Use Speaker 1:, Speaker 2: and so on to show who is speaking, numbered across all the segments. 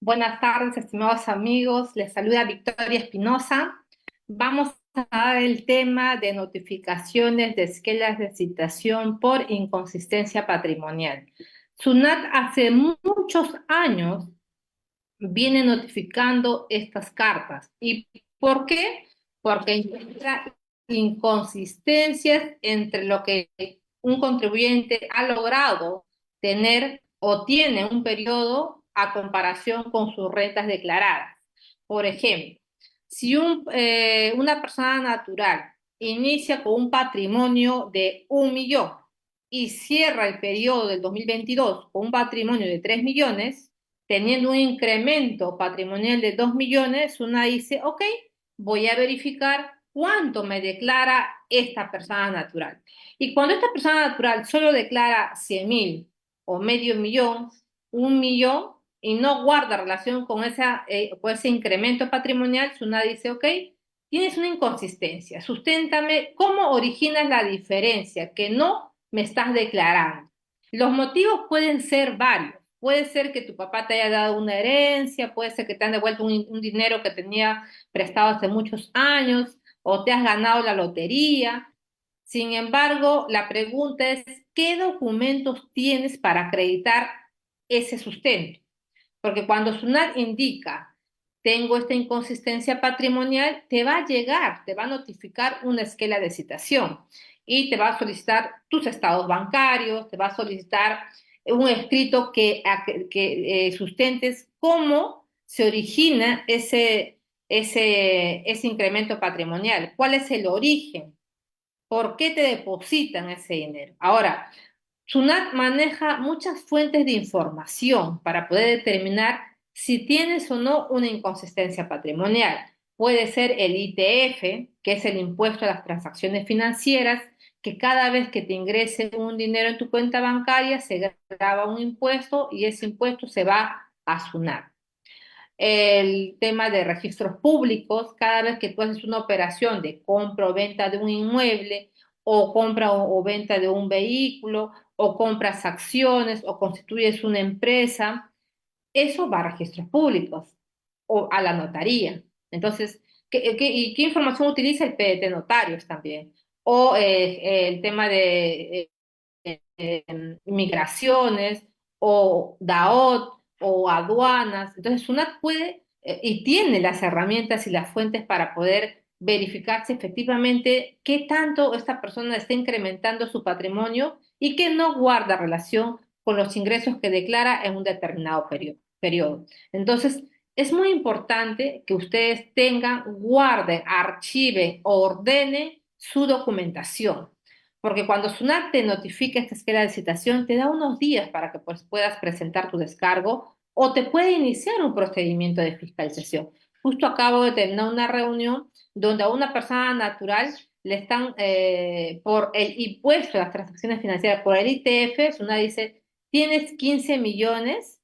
Speaker 1: Buenas tardes, estimados amigos. Les saluda Victoria Espinosa. Vamos a dar el tema de notificaciones de esquelas de citación por inconsistencia patrimonial. SUNAT hace muchos años viene notificando estas cartas. ¿Y por qué? Porque encuentra inconsistencias entre lo que un contribuyente ha logrado tener o tiene un periodo a comparación con sus rentas declaradas. Por ejemplo, si una persona natural inicia con un patrimonio de 1 millón y cierra el periodo del 2022 con un patrimonio de 3 millones, teniendo un incremento patrimonial de 2 millones, una dice, ok, voy a verificar cuánto me declara esta persona natural. Y cuando esta persona natural solo declara 100.000 o medio millón, 1 millón, y no guarda relación con ese incremento patrimonial, una dice, ok, tienes una inconsistencia, susténtame cómo originas la diferencia que no me estás declarando. Los motivos pueden ser varios. Puede ser que tu papá te haya dado una herencia, puede ser que te han devuelto un dinero que tenía prestado hace muchos años, o te has ganado la lotería. Sin embargo, la pregunta es, ¿qué documentos tienes para acreditar ese sustento? Porque cuando SUNAT indica, tengo esta inconsistencia patrimonial, te va a llegar, te va a notificar una esquela de citación y te va a solicitar tus estados bancarios, te va a solicitar un escrito que sustentes cómo se origina ese incremento patrimonial, cuál es el origen, por qué te depositan ese dinero. Ahora, SUNAT maneja muchas fuentes de información para poder determinar si tienes o no una inconsistencia patrimonial. Puede ser el ITF, que es el impuesto a las transacciones financieras, que cada vez que te ingrese un dinero en tu cuenta bancaria se graba un impuesto y ese impuesto se va a SUNAT. El tema de registros públicos, cada vez que tú haces una operación de compra o venta de un inmueble, o compra o venta de un vehículo, o compras acciones, o constituyes una empresa, eso va a registros públicos o a la notaría. Entonces, ¿y qué información utiliza el PDT notarios también? O el tema de migraciones o DAOT o aduanas. Entonces, SUNAT puede y tiene las herramientas y las fuentes para poder verificar si efectivamente qué tanto esta persona está incrementando su patrimonio y que no guarda relación con los ingresos que declara en un determinado periodo. Entonces, es muy importante que ustedes tengan, guarden, archiven, ordenen su documentación. Porque cuando SUNAT te notifica esta esquela de citación, te da unos días para que pues, puedas presentar tu descargo o te puede iniciar un procedimiento de fiscalización. Justo acabo de terminar una reunión donde a una persona natural le están, por el impuesto a las transacciones financieras, por el ITF, SUNAT dice, tienes 15 millones,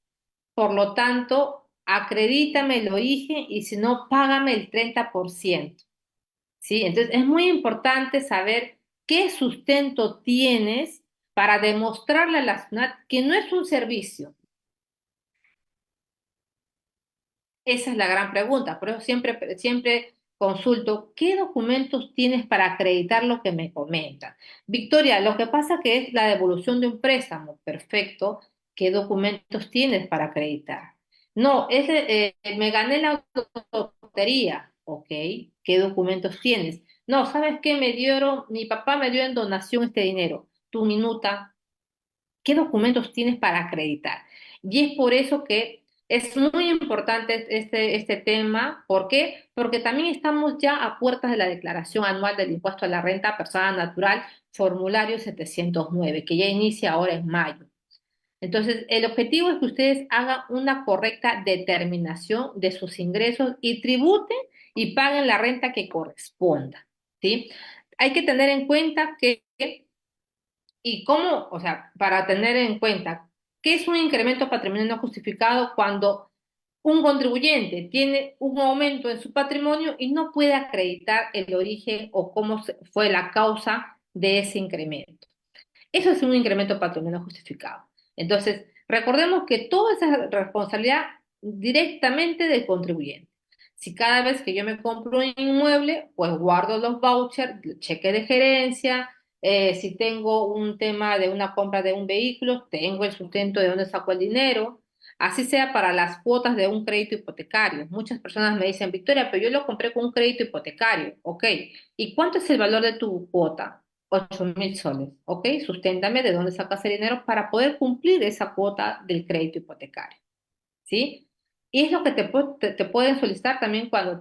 Speaker 1: por lo tanto, acredítame el origen y si no, págame el 30%. ¿Sí? Entonces es muy importante saber qué sustento tienes para demostrarle a la SUNAT que no es un servicio. Esa es la gran pregunta. Por eso siempre consulto qué documentos tienes para acreditar lo que me comentan. Victoria, lo que pasa que es la devolución de un préstamo. Perfecto. ¿Qué documentos tienes para acreditar? No, me gané la lotería. Ok. ¿Qué documentos tienes? No, ¿sabes qué? Mi papá me dio en donación este dinero. Tu minuta, ¿qué documentos tienes para acreditar? Y es por eso que es muy importante este tema. ¿Por qué? Porque también estamos ya a puertas de la declaración anual del impuesto a la renta persona natural, formulario 709, que ya inicia ahora en mayo. Entonces, el objetivo es que ustedes hagan una correcta determinación de sus ingresos y tributen y paguen la renta que corresponda, ¿sí? Hay que tener en cuenta y cómo, o sea, para tener en cuenta, ¿qué es un incremento patrimonial no justificado cuando un contribuyente tiene un aumento en su patrimonio y no puede acreditar el origen o fue la causa de ese incremento? Eso es un incremento patrimonial no justificado. Entonces, recordemos que toda esa responsabilidad directamente del contribuyente. Si cada vez que yo me compro un inmueble, pues guardo los vouchers, cheque de gerencia, si tengo un tema de una compra de un vehículo, tengo el sustento de dónde saco el dinero, así sea para las cuotas de un crédito hipotecario. Muchas personas me dicen, Victoria, pero yo lo compré con un crédito hipotecario, ¿ok? ¿Y cuánto es el valor de tu cuota? 8.000 soles, ¿ok? Susténtame de dónde sacas el dinero para poder cumplir esa cuota del crédito hipotecario. ¿Sí? Y es lo que te pueden solicitar también cuando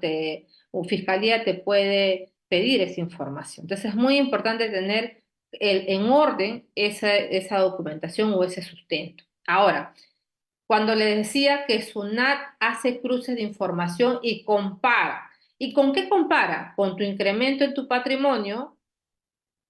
Speaker 1: Fiscalía te puede pedir esa información. Entonces es muy importante tener en orden esa documentación o ese sustento. Ahora, cuando le decía que SUNAT hace cruces de información y compara. ¿Y con qué compara? Con tu incremento en tu patrimonio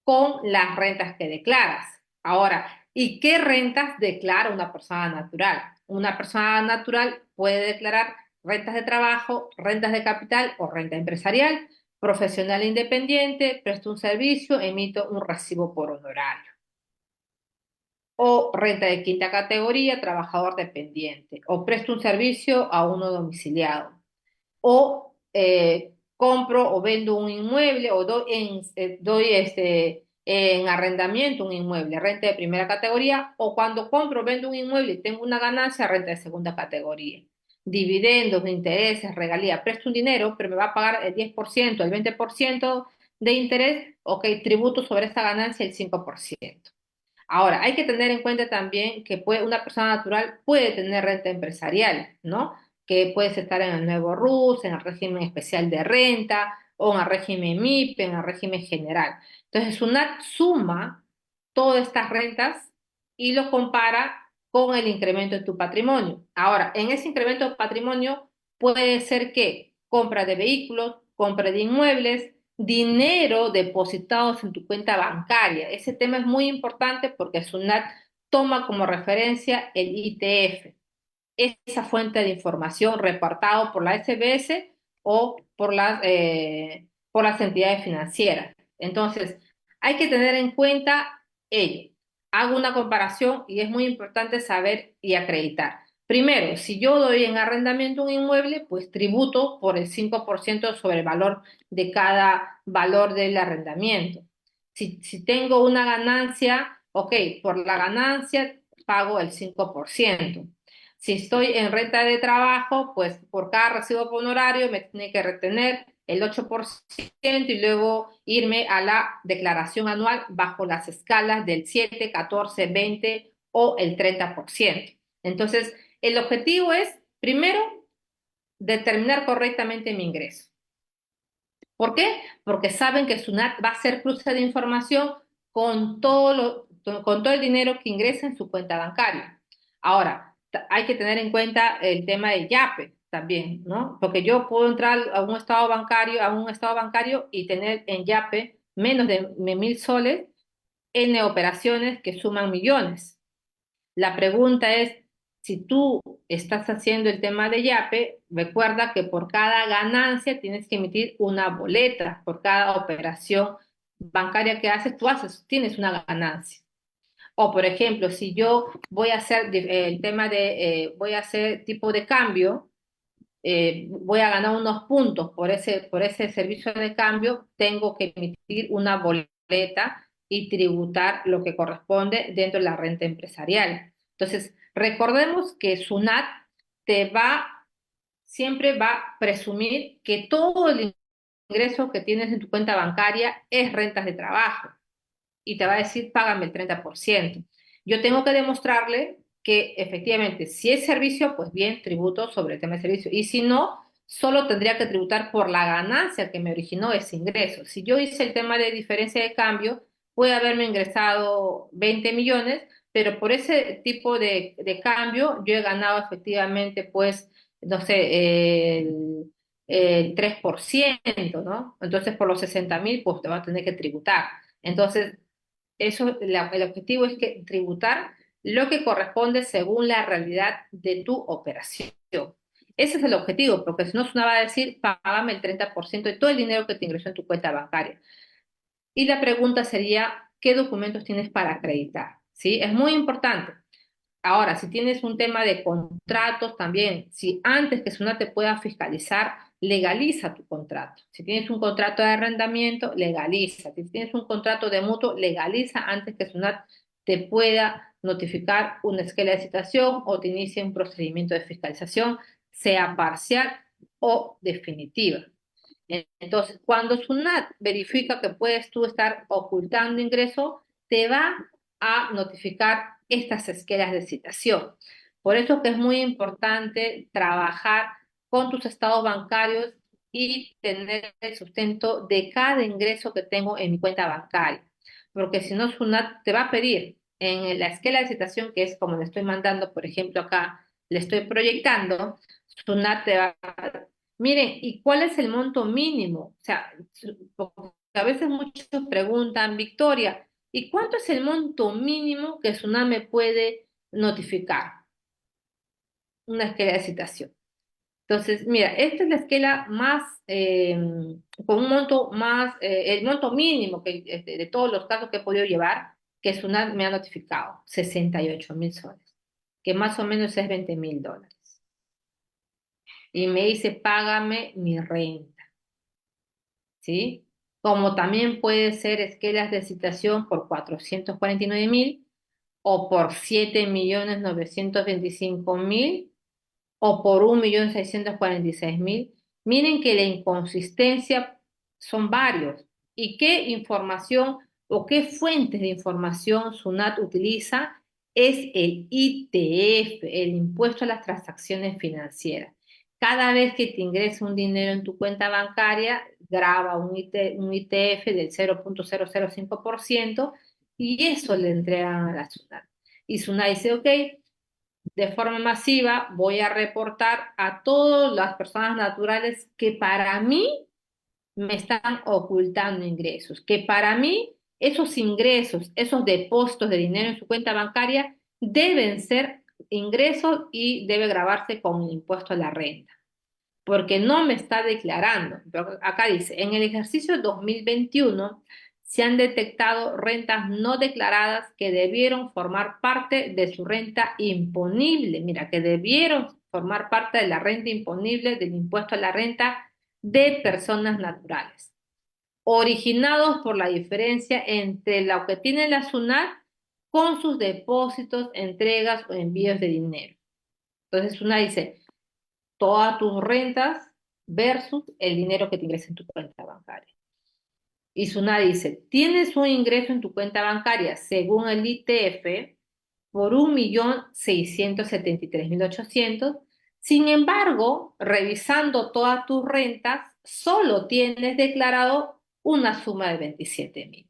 Speaker 1: con las rentas que declaras. Ahora, ¿y qué rentas declara una persona natural? Una persona natural puede declarar rentas de trabajo, rentas de capital o renta empresarial, profesional independiente, presto un servicio, emito un recibo por honorario. O renta de quinta categoría, trabajador dependiente. O presto un servicio a uno domiciliado o compro o vendo un inmueble o doy en arrendamiento un inmueble, renta de primera categoría, o cuando compro, vendo un inmueble y tengo una ganancia, renta de segunda categoría. Dividendos, intereses, regalía, presto un dinero, pero me va a pagar el 10%, el 20% de interés, ok, tributo sobre esta ganancia el 5%. Ahora, hay que tener en cuenta también que una persona natural puede tener renta empresarial, ¿no? Que puedes estar en el nuevo RUS, en el régimen especial de renta, o en el régimen MIP, en el régimen general. Entonces, SUNAT suma todas estas rentas y lo compara con el incremento de tu patrimonio. Ahora, en ese incremento de patrimonio puede ser que compra de vehículos, compra de inmuebles, dinero depositados en tu cuenta bancaria. Ese tema es muy importante porque SUNAT toma como referencia el ITF, esa fuente de información reportado por la SBS o por las entidades financieras. Entonces, hay que tener en cuenta ello. Hago una comparación y es muy importante saber y acreditar. Primero, si yo doy en arrendamiento un inmueble, pues tributo por el 5% sobre el valor de cada valor del arrendamiento. Si tengo una ganancia, ok, por la ganancia pago el 5%. Si estoy en renta de trabajo, pues por cada recibo por honorario me tiene que retener el 8% y luego irme a la declaración anual bajo las escalas del 7, 14, 20 o el 30%. Entonces, el objetivo es, primero, determinar correctamente mi ingreso. ¿Por qué? Porque saben que SUNAT va a hacer cruce de información con todo el dinero que ingresa en su cuenta bancaria. Ahora, hay que tener en cuenta el tema de YAPE también, ¿no? Porque yo puedo entrar a un estado bancario y tener en YAPE menos de 1.000 soles en operaciones que suman millones. La pregunta es, si tú estás haciendo el tema de YAPE, recuerda que por cada ganancia tienes que emitir una boleta, por cada operación bancaria que haces, tienes una ganancia. O por ejemplo, si yo voy a hacer el tema voy a hacer tipo de cambio, voy a ganar unos puntos por ese servicio de cambio, tengo que emitir una boleta y tributar lo que corresponde dentro de la renta empresarial. Entonces, recordemos que SUNAT siempre va a presumir que todo el ingreso que tienes en tu cuenta bancaria es rentas de trabajo y te va a decir, págame el 30%. Yo tengo que demostrarle que efectivamente, si es servicio, pues bien, tributo sobre el tema de servicio. Y si no, solo tendría que tributar por la ganancia que me originó ese ingreso. Si yo hice el tema de diferencia de cambio, puede haberme ingresado 20 millones, pero por ese tipo de cambio yo he ganado efectivamente, pues, no sé, el 3%, ¿no? Entonces, por los 60.000, pues te va a tener que tributar. Entonces, el objetivo es que tributar lo que corresponde según la realidad de tu operación. Ese es el objetivo, porque si no, una va a decir, págame el 30% de todo el dinero que te ingresó en tu cuenta bancaria. Y la pregunta sería, ¿qué documentos tienes para acreditar? ¿Sí? Es muy importante. Ahora, si tienes un tema de contratos también, si antes que SUNAT te pueda fiscalizar, legaliza tu contrato. Si tienes un contrato de arrendamiento, legaliza. Si tienes un contrato de mutuo, legaliza antes que SUNAT te pueda notificar una esquela de citación o te inicie un procedimiento de fiscalización, sea parcial o definitiva. Entonces, cuando SUNAT verifica que puedes tú estar ocultando ingreso, te va a notificar estas esquelas de citación. Por eso que es muy importante trabajar con tus estados bancarios y tener el sustento de cada ingreso que tengo en mi cuenta bancaria. Porque si no, SUNAT te va a pedir en la esquela de citación, que es como le estoy mandando, por ejemplo, acá le estoy proyectando, SUNAT te va a miren, ¿y cuál es el monto mínimo? O sea, porque a veces muchos preguntan, Victoria, ¿y cuánto es el monto mínimo que SUNAT puede notificar? Una esquela de citación. Entonces, mira, esta es la esquela más, con un monto más, el monto mínimo que, de todos los casos que he podido llevar, que SUNAT me ha notificado, 68.000 soles, que más o menos es $20.000. Y me dice, págame mi renta. ¿Sí? Como también puede ser esquelas de citación por 449.000 o por 7.925.000 o por 1.646.000. Miren que la inconsistencia son varios. ¿Y qué información o qué fuentes de información SUNAT utiliza? Es el ITF, el impuesto a las transacciones financieras. Cada vez que te ingresa un dinero en tu cuenta bancaria, graba un ITF del 0.005% y eso le entregan a la SUNAT. Y SUNAT dice, ok, de forma masiva voy a reportar a todas las personas naturales que para mí me están ocultando ingresos, que para mí esos ingresos, esos depósitos de dinero en su cuenta bancaria deben ser ingresos y debe grabarse con el impuesto a la renta, porque no me está declarando. Acá dice, en el ejercicio 2021 se han detectado rentas no declaradas que debieron formar parte de su renta imponible. Mira, que debieron formar parte de la renta imponible del impuesto a la renta de personas naturales, originados por la diferencia entre lo que tiene la SUNAT con sus depósitos, entregas o envíos de dinero. Entonces, SUNAT dice, todas tus rentas versus el dinero que te ingresa en tu cuenta bancaria. Y SUNAT dice, tienes un ingreso en tu cuenta bancaria según el ITF por 1.673.800. Sin embargo, revisando todas tus rentas, solo tienes declarado una suma de 27.000,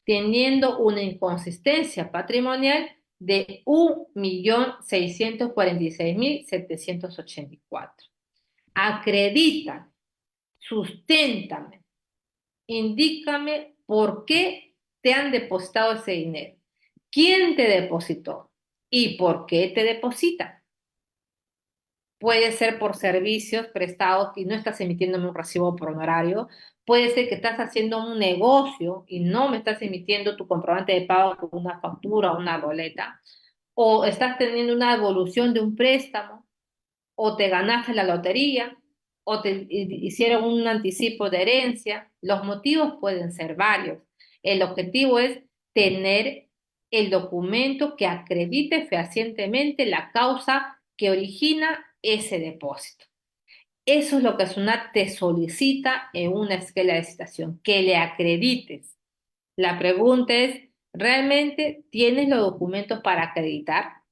Speaker 1: teniendo una inconsistencia patrimonial de 1.646.784. Acredita, susténtame, indícame por qué te han depositado ese dinero, quién te depositó y por qué te deposita. Puede ser por servicios prestados y no estás emitiéndome un recibo por honorario. Puede ser que estás haciendo un negocio y no me estás emitiendo tu comprobante de pago con una factura o una boleta. O estás teniendo una devolución de un préstamo, o te ganaste la lotería, o te hicieron un anticipo de herencia. Los motivos pueden ser varios. El objetivo es tener el documento que acredite fehacientemente la causa que origina ese depósito. Eso es lo que SUNAT te solicita en una esquela de citación, que le acredites. La pregunta es, ¿realmente tienes los documentos para acreditar?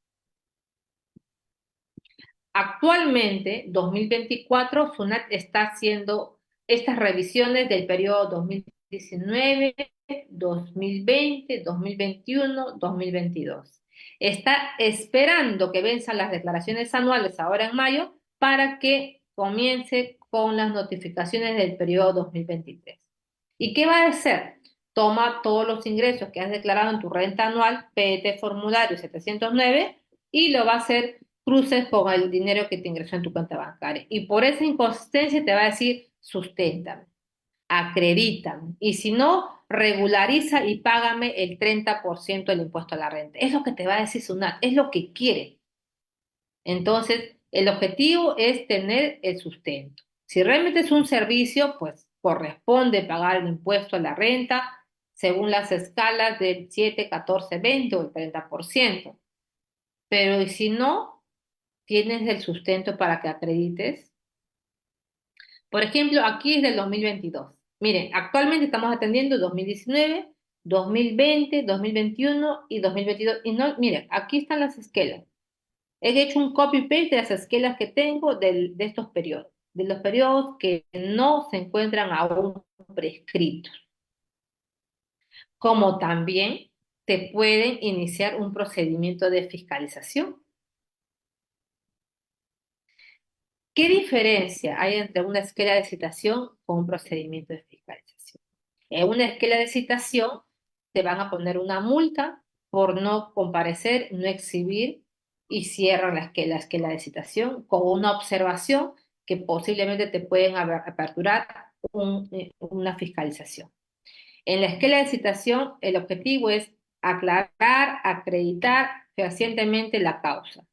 Speaker 1: Actualmente, 2024, SUNAT está haciendo estas revisiones del periodo 2019, 2020, 2021, 2022. Está esperando que venzan las declaraciones anuales ahora en mayo para que comience con las notificaciones del periodo 2023. ¿Y qué va a hacer? Toma todos los ingresos que has declarado en tu renta anual, PET formulario 709, y lo va a hacer cruces con el dinero que te ingresó en tu cuenta bancaria. Y por esa inconsistencia te va a decir, susténtame. acredítame. Y si no, regulariza y págame el 30% del impuesto a la renta. Es lo que te va a decir SUNAT, es lo que quiere. Entonces, el objetivo es tener el sustento. Si realmente es un servicio, pues corresponde pagar el impuesto a la renta según las escalas del 7, 14, 20 o el 30%. Pero ¿y si no tienes el sustento para que acredites? Por ejemplo, aquí es del 2022. Miren, actualmente estamos atendiendo 2019, 2020, 2021 y 2022. Y no, miren, aquí están las esquelas. He hecho un copy-paste de las esquelas que tengo de estos periodos, de los periodos que no se encuentran aún prescritos, como también te pueden iniciar un procedimiento de fiscalización. ¿Qué diferencia hay entre una esquela de citación con un procedimiento de fiscalización? En una esquela de citación te van a poner una multa por no comparecer, no exhibir y cierran la esquela de citación con una observación que posiblemente te pueden aperturar una fiscalización. En la esquela de citación, el objetivo es aclarar, acreditar fehacientemente la causa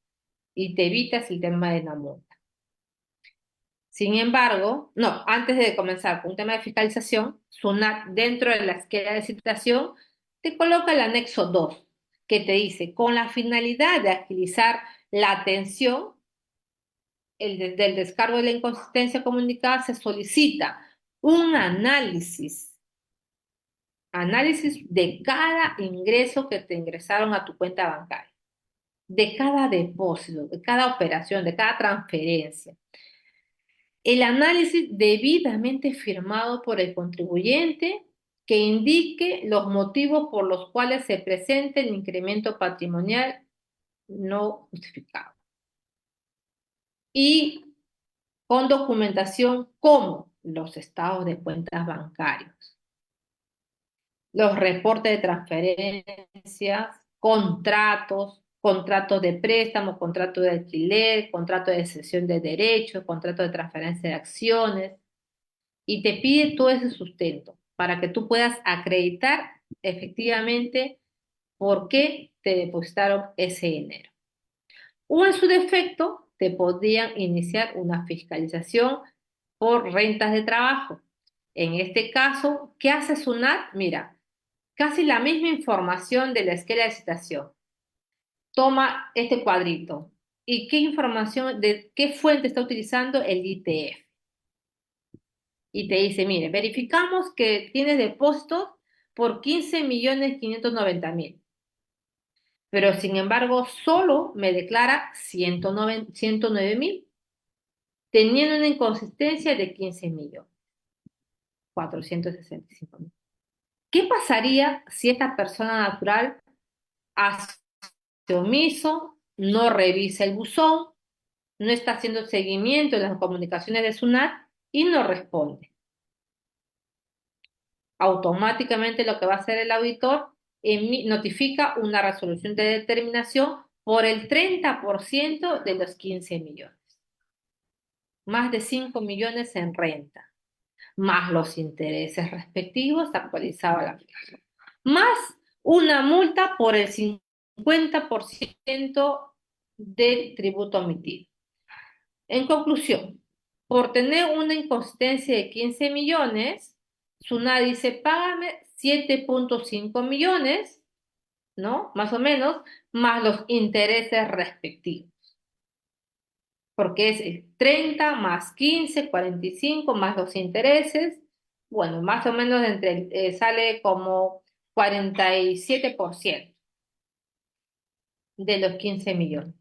Speaker 1: y te evitas el tema de la multa. Sin embargo, no, antes de comenzar con un tema de fiscalización, SUNAT dentro de la esquela de citación te coloca el anexo 2, que te dice, con la finalidad de agilizar la atención del descargo de la inconsistencia comunicada, se solicita un análisis de cada ingreso que te ingresaron a tu cuenta bancaria, de cada depósito, de cada operación, de cada transferencia. El análisis debidamente firmado por el contribuyente que indique los motivos por los cuales se presenta el incremento patrimonial no justificado. Y con documentación como los estados de cuentas bancarios, los reportes de transferencias, contratos de préstamo, contrato de alquiler, contrato de cesión de derechos, contrato de transferencia de acciones, y te pide todo ese sustento para que tú puedas acreditar efectivamente por qué te depositaron ese dinero. O en su defecto, te podrían iniciar una fiscalización por rentas de trabajo. En este caso, ¿qué hace SUNAT? Mira, casi la misma información de la esquela de citación. Toma este cuadrito. ¿Y qué información, de qué fuente está utilizando el ITF? Y te dice, mire, verificamos que tienes depósitos por 15.590.000, pero sin embargo solo me declara 109.000, teniendo una inconsistencia de 15.465.000. ¿Qué pasaría si esta persona natural hace omiso, no revisa el buzón, no está haciendo seguimiento de las comunicaciones de SUNAT y no responde? Automáticamente lo que va a hacer el auditor notifica una resolución de determinación por el 30% de los 15 millones. Más de 5 millones en renta, más los intereses respectivos, actualizaba la aplicación, más una multa por el 50% del tributo omitido. En conclusión, por tener una inconsistencia de 15 millones, SUNAT dice, págame 7.5 millones, ¿no? Más o menos, más los intereses respectivos. Porque es el 30 más 15, 45 más los intereses. Bueno, más o menos sale como 47% de los 15 millones.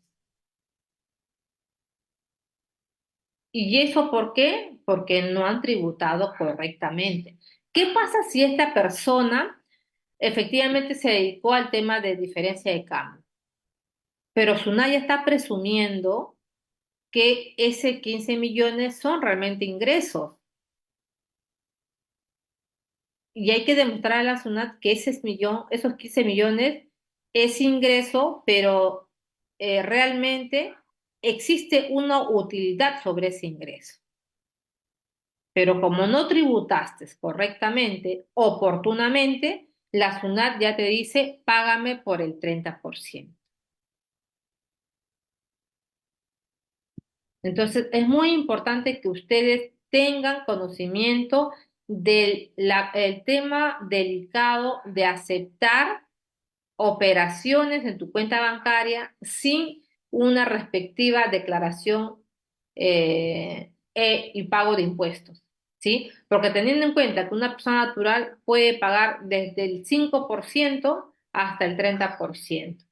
Speaker 1: ¿Y eso por qué? Porque no han tributado correctamente. ¿Qué pasa si esta persona efectivamente se dedicó al tema de diferencia de cambio, pero SUNAT está presumiendo que ese 15 millones son realmente ingresos? Y hay que demostrar a la SUNAT que esos 15 millones es ingreso, pero realmente existe una utilidad sobre ese ingreso. Pero como no tributaste correctamente, oportunamente, la SUNAT ya te dice, págame por el 30%. Entonces, es muy importante que ustedes tengan conocimiento del el tema delicado de aceptar operaciones en tu cuenta bancaria sin una respectiva declaración y pago de impuestos, ¿sí? Porque teniendo en cuenta que una persona natural puede pagar desde el 5% hasta el 30%.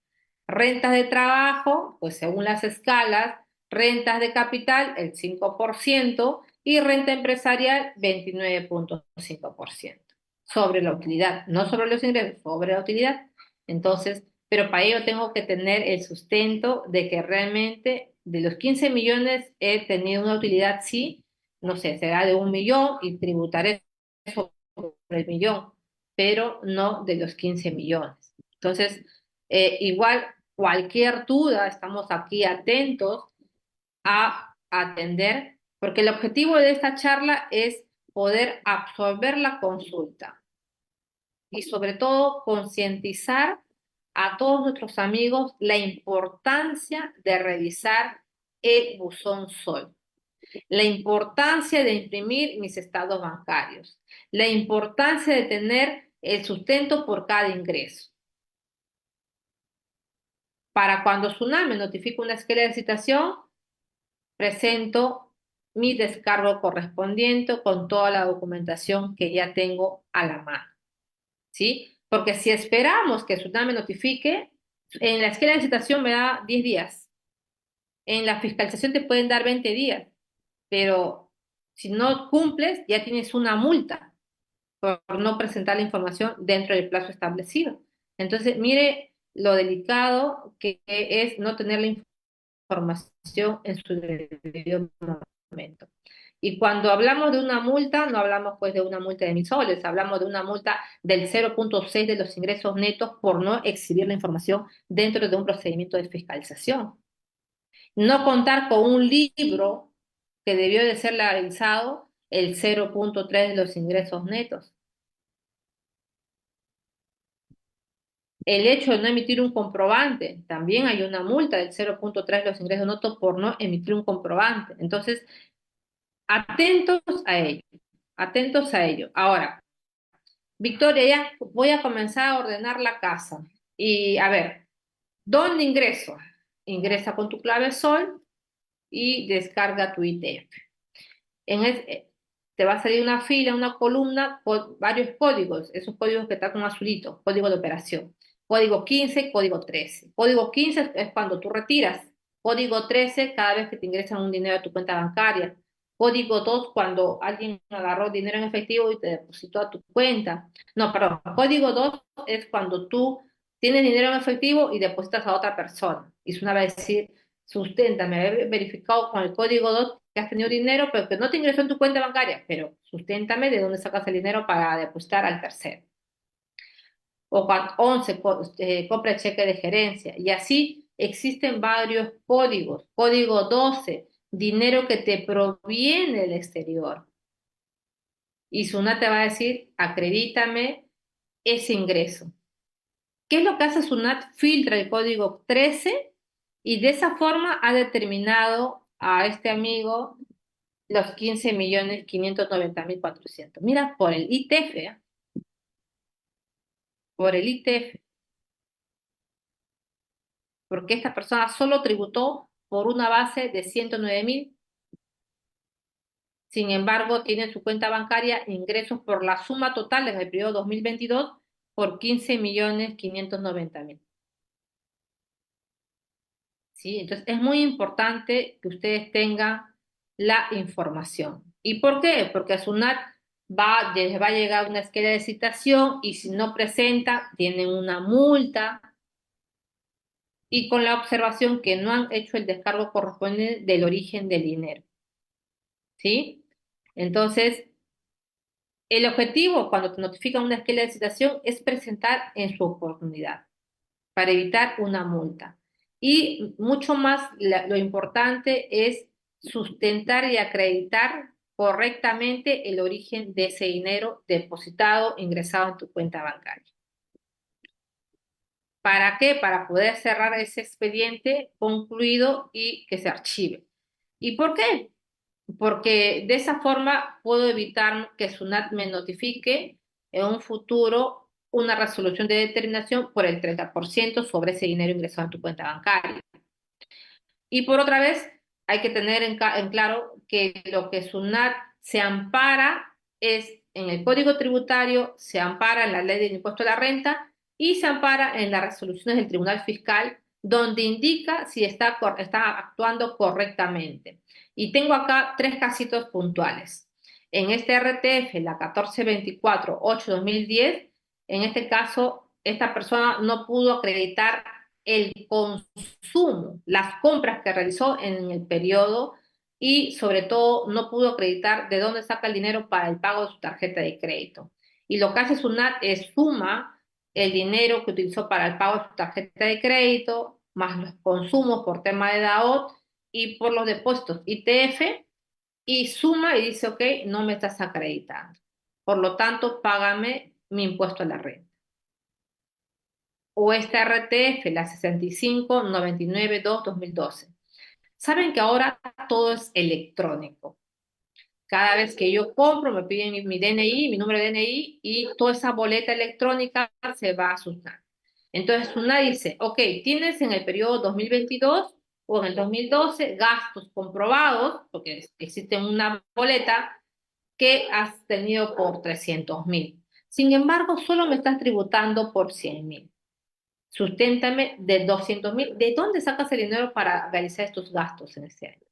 Speaker 1: Rentas de trabajo, pues según las escalas, rentas de capital, el 5% y renta empresarial, 29,5% sobre la utilidad, no sobre los ingresos, sobre la utilidad. Entonces, pero para ello tengo que tener el sustento de que realmente de los 15 millones he tenido una utilidad, sí, no sé, será de 1 millón y tributaré sobre el millón, pero no de los 15 millones. Entonces, igual cualquier duda, estamos aquí atentos a atender, porque el objetivo de esta charla es poder absorber la consulta y sobre todo concientizar a todos nuestros amigos la importancia de revisar el buzón Sol, la importancia de imprimir mis estados bancarios, la importancia de tener el sustento por cada ingreso. Para cuando SUNAT me notifique una esquela de citación, presento mi descargo correspondiente con toda la documentación que ya tengo a la mano, ¿sí? Porque si esperamos que SUNAT me notifique, en la esquela de citación me da 10 días, en la fiscalización te pueden dar 20 días, pero si no cumples, ya tienes una multa por no presentar la información dentro del plazo establecido. Entonces, mire lo delicado que es no tener la información en su debido momento. Y cuando hablamos de una multa, no hablamos pues de una multa de 1.000 soles, hablamos de una multa del 0,6 de los ingresos netos por no exhibir la información dentro de un procedimiento de fiscalización. No contar con un libro que debió de ser legalizado, el 0,3 de los ingresos netos. El hecho de no emitir un comprobante, también hay una multa del 0,3 de los ingresos netos por no emitir un comprobante. Entonces, atentos a ello, atentos a ello. Ahora, Victoria, ya voy a comenzar a ordenar la casa. Y a ver, ¿dónde ingreso? Ingresa con tu clave Sol y descarga tu ITF. Te va a salir una fila, una columna con varios códigos, esos códigos que están con azulito, código de operación. Código 15, código 13. Código 15 es cuando tú retiras. Código 13 cada vez que te ingresan un dinero a tu cuenta bancaria. Código 2 cuando alguien agarró dinero en efectivo y te depositó a tu cuenta. No, perdón. Código 2 es cuando tú tienes dinero en efectivo y depositas a otra persona. Y es una vez decir, susténtame, he verificado con el código 2 que has tenido dinero, pero que no te ingresó en tu cuenta bancaria, pero susténtame de dónde sacas el dinero para depositar al tercero. O 11, compra el cheque de gerencia. Y así existen varios códigos. Código 12, dinero que te proviene del exterior. Y SUNAT te va a decir, acredítame ese ingreso. ¿Qué es lo que hace SUNAT? Filtra el código 13 y de esa forma ha determinado a este amigo los 15.590.400. Mira, por el ITF, ¿eh? Por el ITF, porque esta persona solo tributó por una base de 109.000. Sin embargo, tiene en su cuenta bancaria ingresos por la suma total en el periodo 2022 por 15.590.000. ¿Sí? Entonces, es muy importante que ustedes tengan la información. ¿Y por qué? Porque a SUNAT les va a llegar una esquela de citación y si no presenta, tienen una multa y con la observación que no han hecho el descargo correspondiente del origen del dinero. ¿Sí? Entonces, el objetivo cuando te notifican una esquela de citación es presentar en su oportunidad para evitar una multa. Y mucho más, lo importante es sustentar y acreditar correctamente el origen de ese dinero depositado, ingresado en tu cuenta bancaria. ¿Para qué? Para poder cerrar ese expediente concluido y que se archive. ¿Y por qué? Porque de esa forma puedo evitar que SUNAT me notifique en un futuro una resolución de determinación por el 30% sobre ese dinero ingresado en tu cuenta bancaria. Y por otra vez, hay que tener en claro que lo que SUNAT se ampara es en el Código Tributario, se ampara en la Ley del Impuesto a la Renta y se ampara en las resoluciones del Tribunal Fiscal, donde indica si está actuando correctamente. Y tengo acá tres casitos puntuales. En este RTF, la 1424-8-2010, en este caso, esta persona no pudo acreditar el consumo, las compras que realizó en el periodo y sobre todo no pudo acreditar de dónde saca el dinero para el pago de su tarjeta de crédito. Y lo que hace SUNAT es suma el dinero que utilizó para el pago de su tarjeta de crédito, más los consumos por tema de DAOT y por los depósitos ITF, y suma y dice, ok, no me estás acreditando. Por lo tanto, págame mi impuesto a la renta. O esta RTF, la 6599-2-2012. Saben que ahora todo es electrónico. Cada vez que yo compro, me piden mi DNI, mi número de DNI, y toda esa boleta electrónica se va a SUNAT. Entonces SUNAT dice, ok, tienes en el periodo 2022 o en el 2012 gastos comprobados, porque existe una boleta que has tenido por 300.000. Sin embargo, solo me estás tributando por 100.000. Susténtame de 200.000. ¿De dónde sacas el dinero para realizar estos gastos en ese año?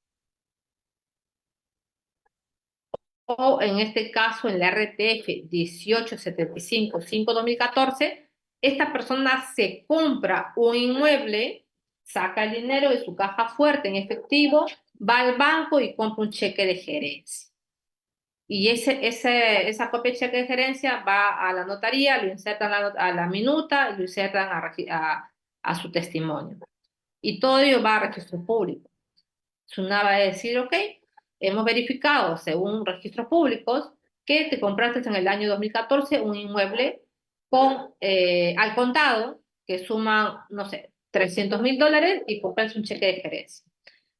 Speaker 1: O en este caso, en la RTF 1875-5-2014, esta persona se compra un inmueble, saca el dinero de su caja fuerte en efectivo, va al banco y compra un cheque de gerencia. Y esa copia de cheque de gerencia va a la notaría, lo insertan a la minuta y lo insertan a su testimonio. Y todo ello va a registro público. SUNAT va a decir, ok, hemos verificado según registros públicos que te compraste en el año 2014 un inmueble al contado que suma, no sé, $300.000 y compraste un cheque de gerencia.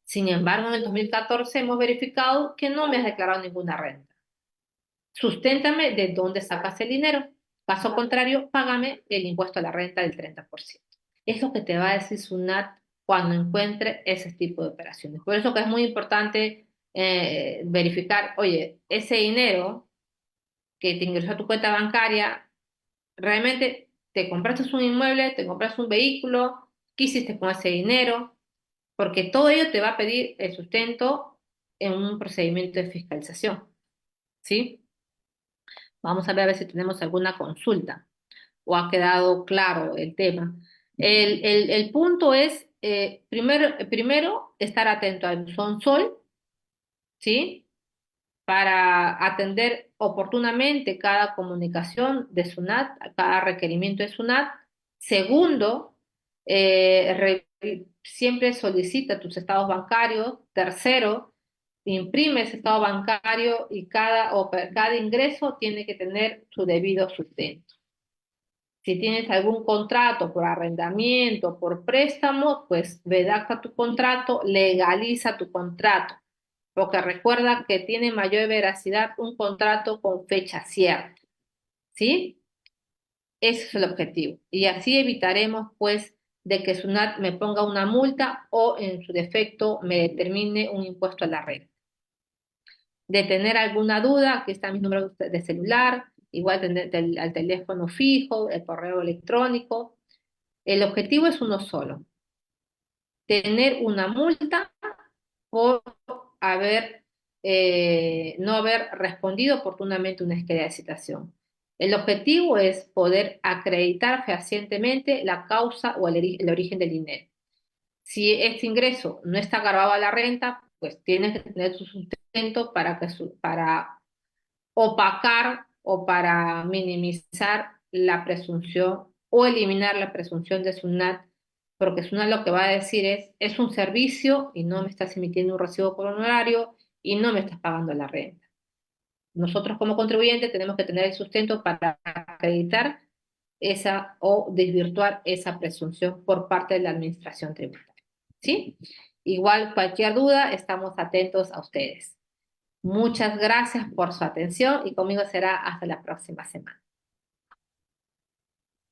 Speaker 1: Sin embargo, en el 2014 hemos verificado que no me has declarado ninguna renta. Susténtame de dónde sacas el dinero. Caso contrario, págame el impuesto a la renta del 30%. Es lo que te va a decir SUNAT cuando encuentre ese tipo de operaciones. Por eso que es muy importante verificar, oye, ese dinero que te ingresó a tu cuenta bancaria, realmente te compraste un inmueble, te compraste un vehículo, ¿qué hiciste con ese dinero? Porque todo ello te va a pedir el sustento en un procedimiento de fiscalización, ¿sí? Vamos a ver si tenemos alguna consulta o ha quedado claro el tema. El punto es, primero, estar atento al sol, ¿sí? Para atender oportunamente cada comunicación de SUNAT, cada requerimiento de SUNAT. Segundo, siempre solicita tus estados bancarios. Tercero, imprime ese estado bancario y cada ingreso tiene que tener su debido sustento. Si tienes algún contrato por arrendamiento, por préstamo, pues redacta tu contrato, legaliza tu contrato, porque recuerda que tiene mayor veracidad un contrato con fecha cierta, ¿sí? Ese es el objetivo. Y así evitaremos, pues, de que SUNAT me ponga una multa o, en su defecto, me determine un impuesto a la renta. De tener alguna duda, aquí está mi número de celular, igual al teléfono fijo, el correo electrónico. El objetivo es uno solo, tener una multa por no haber respondido oportunamente una esquela de citación. El objetivo es poder acreditar fehacientemente la causa o el origen del dinero. Si este ingreso no está grabado a la renta, pues tienes que tener su sustento para opacar o para minimizar la presunción o eliminar la presunción de SUNAT, porque SUNAT lo que va a decir es un servicio y no me estás emitiendo un recibo por honorario y no me estás pagando la renta. nosotros como contribuyentes tenemos que tener el sustento para acreditar esa o desvirtuar esa presunción por parte de la administración tributaria. ¿Sí? Igual cualquier duda, estamos atentos a ustedes. Muchas gracias por su atención y conmigo será hasta la próxima semana.